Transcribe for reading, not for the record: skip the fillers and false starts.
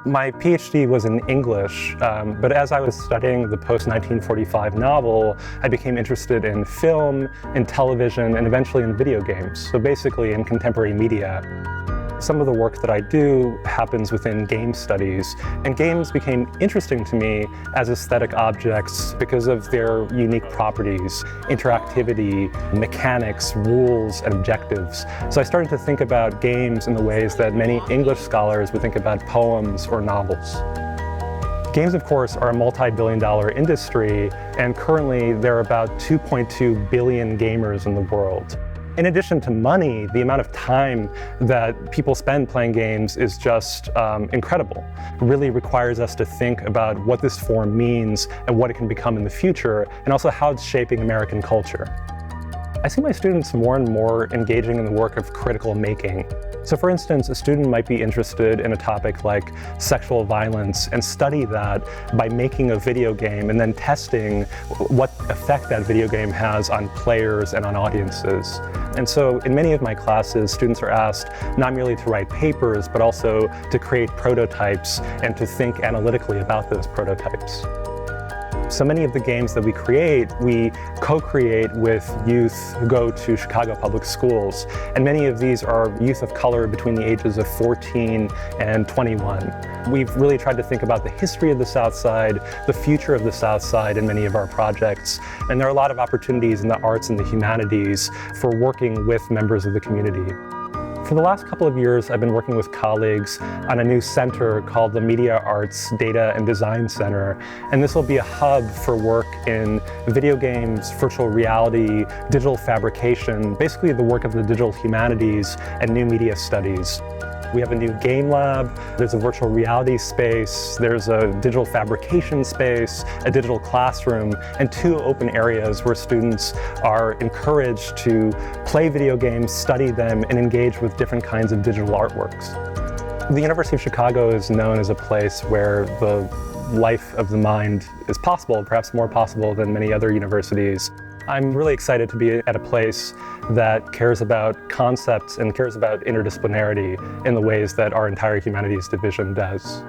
My PhD was in English, but as I was studying the post-1945 novel, I became interested in film, in television, and eventually in video games, so basically in contemporary media. Some of the work that I do happens within game studies, and games became interesting to me as aesthetic objects because of their unique properties, interactivity, mechanics, rules, and objectives. So I started to think about games in the ways that many English scholars would think about poems or novels. Games, of course, are a multi-billion-dollar industry, and currently there are about 2.2 billion gamers in the world. In addition to money, the amount of time that people spend playing games is just incredible. It really requires us to think about what this form means and what it can become in the future, and also how it's shaping American culture. I see my students more and more engaging in the work of critical making. So for instance, a student might be interested in a topic like sexual violence and study that by making a video game and then testing what effect that video game has on players and on audiences. And so in many of my classes, students are asked not merely to write papers, but also to create prototypes and to think analytically about those prototypes. So many of the games that we create, we co-create with youth who go to Chicago public schools. And many of these are youth of color between the ages of 14 and 21. We've really tried to think about the history of the South Side, the future of the South Side in many of our projects. And there are a lot of opportunities in the arts and the humanities for working with members of the community. For the last couple of years, I've been working with colleagues on a new center called the Media Arts Data and Design Center. And this will be a hub for work in video games, virtual reality, digital fabrication, basically the work of the digital humanities and new media studies. We have a new game lab, there's a virtual reality space, there's a digital fabrication space, a digital classroom, and 2 open areas where students are encouraged to play video games, study them, and engage with different kinds of digital artworks. The University of Chicago is known as a place where the life of the mind is possible, perhaps more possible than many other universities. I'm really excited to be at a place that cares about concepts and cares about interdisciplinarity in the ways that our entire humanities division does.